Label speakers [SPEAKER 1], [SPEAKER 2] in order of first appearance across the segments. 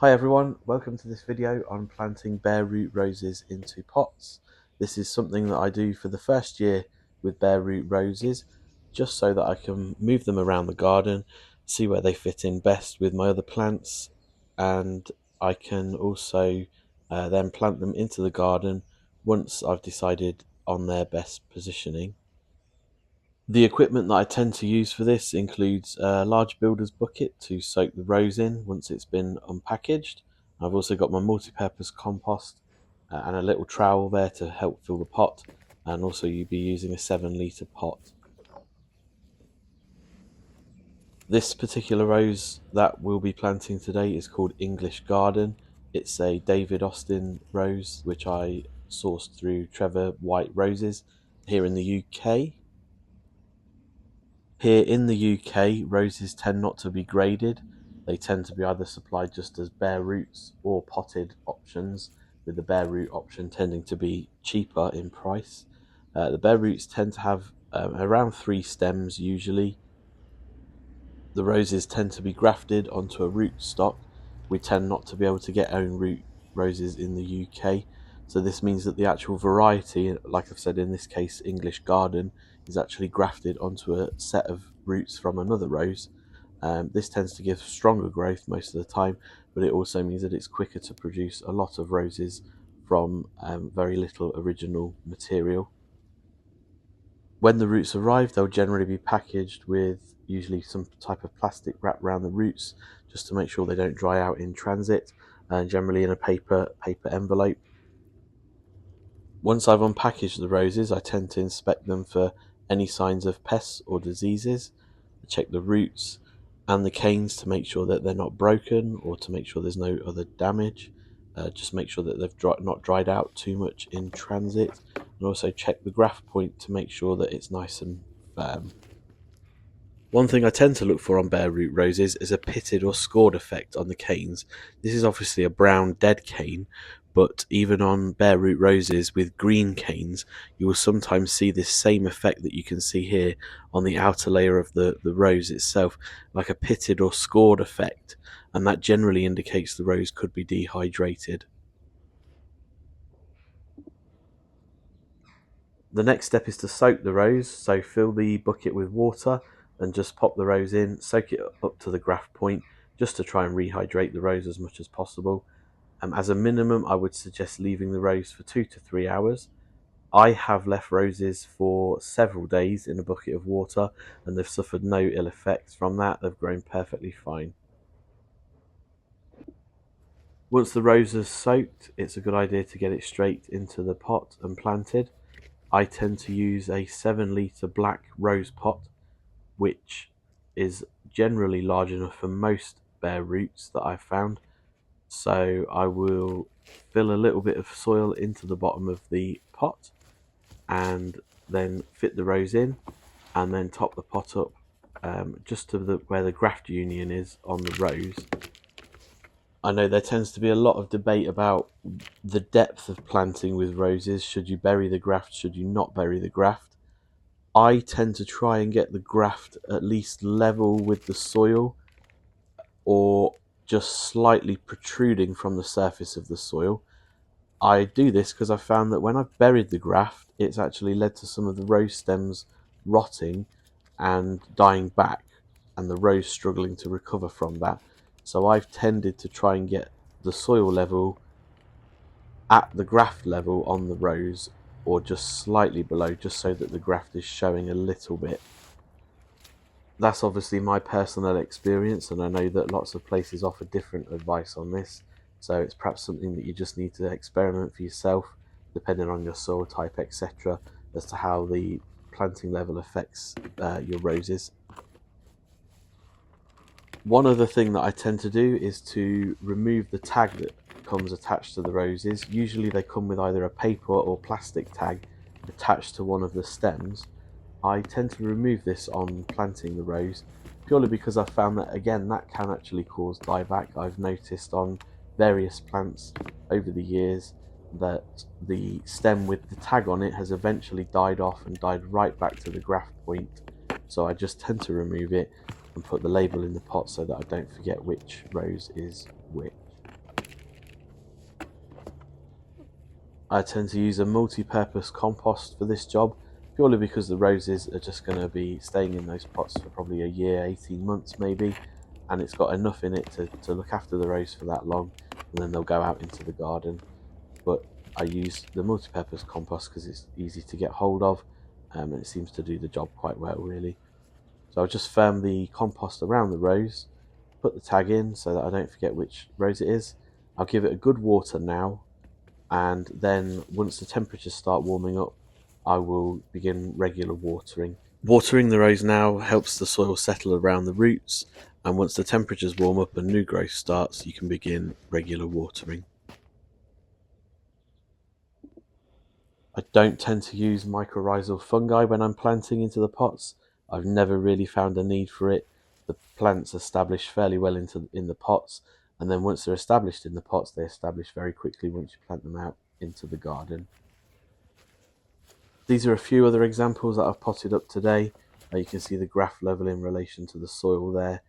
[SPEAKER 1] Hi everyone, welcome to this video on planting bare root roses into pots. This is something that I do for the first year with bare root roses, just so that I can move them around the garden, see where they fit in best with my other plants, and I can also then plant them into the garden once I've decided on their best positioning. The equipment that I tend to use for this includes a large builder's bucket to soak the rose in once it's been unpackaged. I've also got my multi-purpose compost and a little trowel there to help fill the pot, and also you'd be using a 7 litre pot. This particular rose that we'll be planting today is called English Garden. It's a David Austin rose which I sourced through Trevor White Roses here in the UK. Here in the UK, roses tend not to be graded. They tend to be either supplied just as bare roots or potted options, with the bare root option tending to be cheaper in price. The bare roots tend to have around 3 stems usually. The roses tend to be grafted onto a root stock. We tend not to be able to get own root roses in the UK, so this means that the actual variety, like I've said in this case English Garden, is actually grafted onto a set of roots from another rose. This tends to give stronger growth most of the time, but it also means that it's quicker to produce a lot of roses from very little original material. When the roots arrive, they'll generally be packaged with usually some type of plastic wrap around the roots just to make sure they don't dry out in transit, and generally in a paper envelope. Once I've unpackaged the roses, I tend to inspect them for any signs of pests or diseases. I check the roots and the canes to make sure that they're not broken or to make sure there's no other damage. Just make sure that they've not dried out too much in transit, and also check the graft point to make sure that it's nice and firm. One thing I tend to look for on bare root roses is a pitted or scored effect on the canes. This is obviously a brown dead cane, but even on bare root roses with green canes, you will sometimes see this same effect that you can see here on the outer layer of the rose itself, like a pitted or scored effect, and that generally indicates the rose could be dehydrated. The next step is to soak the rose, so fill the bucket with water and just pop the rose in, soak it up to the graft point just to try and rehydrate the rose as much as possible. As a minimum, I would suggest leaving the rose for 2 to 3 hours. I have left roses for several days in a bucket of water and they've suffered no ill effects from that. They've grown perfectly fine. Once the rose is soaked, it's a good idea to get it straight into the pot and planted. I tend to use a 7 litre black rose pot, which is generally large enough for most bare roots that I've found. So I will fill a little bit of soil into the bottom of the pot and then fit the rose in and then top the pot up just to where the graft union is on the rose. I know there tends to be a lot of debate about the depth of planting with roses. Should you bury the graft? Should you not bury the graft? I tend to try and get the graft at least level with the soil or just slightly protruding from the surface of the soil. I do this because I found that when I've buried the graft, it's actually led to some of the rose stems rotting and dying back, and the rose struggling to recover from that. So I've tended to try and get the soil level at the graft level on the rose, or just slightly below, just so that the graft is showing a little bit. That's obviously my personal experience, and I know that lots of places offer different advice on this, so it's perhaps something that you just need to experiment for yourself, depending on your soil type, etc., as to how the planting level affects your roses. One other thing that I tend to do is to remove the tag that comes attached to the roses. Usually they come with either a paper or plastic tag attached to one of the stems. I tend to remove this on planting the rose, purely because I've found that, again, that can actually cause dieback. I've noticed on various plants over the years that the stem with the tag on it has eventually died off and died right back to the graft point. So I just tend to remove it and put the label in the pot so that I don't forget which rose is which. I tend to use a multi-purpose compost for this job, purely because the roses are just going to be staying in those pots for probably a year, 18 months maybe, and it's got enough in it to look after the rose for that long, and then they'll go out into the garden. But I use the multi-purpose compost because it's easy to get hold of, and it seems to do the job quite well really. So I'll just firm the compost around the rose, put the tag in so that I don't forget which rose it is. I'll give it a good water now, and then once the temperatures start warming up, I will begin regular watering. Watering the rose now helps the soil settle around the roots, and once the temperatures warm up and new growth starts, you can begin regular watering. I don't tend to use mycorrhizal fungi when I'm planting into the pots. I've never really found a need for it. The plants establish fairly well in the pots, and then once they're established in the pots, they establish very quickly once you plant them out into the garden. These are a few other examples that I've potted up today. You can see the graft level in relation to the soil there.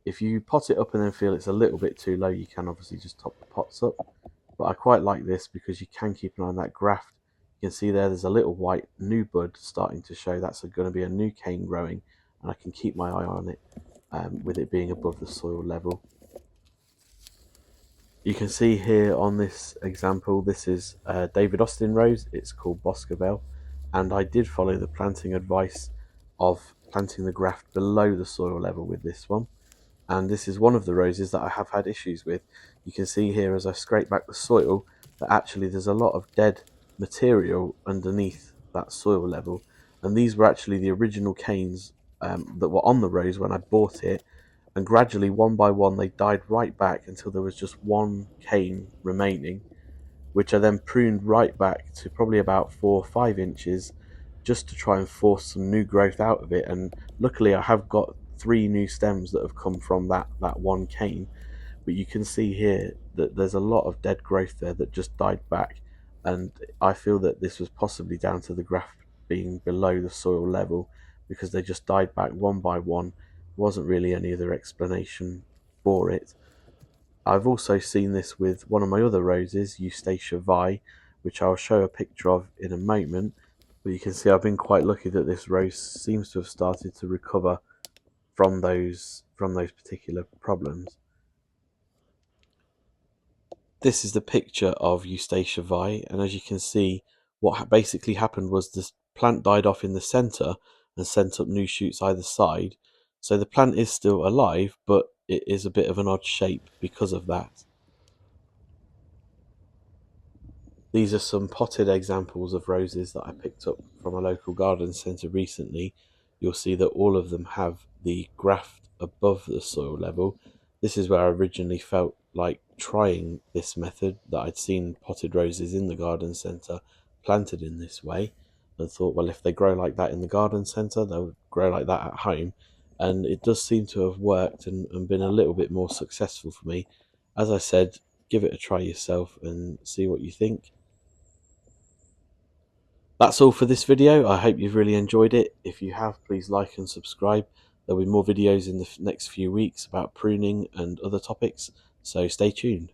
[SPEAKER 1] If you pot it up and then feel it's a little bit too low, you can obviously just top the pots up. But I quite like this because you can keep an eye on that graft. You can see there's a little white new bud starting to show. That's going to be a new cane growing, and I can keep my eye on it with it being above the soil level. You can see here on this example, this is David Austin rose. It's called Boscobel, and I did follow the planting advice of planting the graft below the soil level with this one. And this is one of the roses that I have had issues with. You can see here as I scrape back the soil that actually there's a lot of dead material underneath that soil level, and these were actually the original canes that were on the rose when I bought it, and gradually one by one they died right back until there was just one cane remaining, which I then pruned right back to probably about 4 or 5 inches just to try and force some new growth out of it. And luckily I have got 3 new stems that have come from that one cane, but you can see here that there's a lot of dead growth there that just died back, and I feel that this was possibly down to the graft being below the soil level because they just died back one by one. Wasn't really any other explanation for it. I've also seen this with one of my other roses, Eustacia Vi, which I'll show a picture of in a moment. But you can see I've been quite lucky that this rose seems to have started to recover from those particular problems. This is the picture of Eustacia Vi, and as you can see, what basically happened was this plant died off in the centre and sent up new shoots either side. So the plant is still alive, but it is a bit of an odd shape because of that. These are some potted examples of roses that I picked up from a local garden centre recently. You'll see that all of them have the graft above the soil level. This is where I originally felt like trying this method, that I'd seen potted roses in the garden centre planted in this way, and thought, well, if they grow like that in the garden centre, they'll grow like that at home. And it does seem to have worked and been a little bit more successful for me. As I said, give it a try yourself and see what you think. That's all for this video. I hope you've really enjoyed it. If you have, please like and subscribe. There'll be more videos in the next few weeks about pruning and other topics, so stay tuned.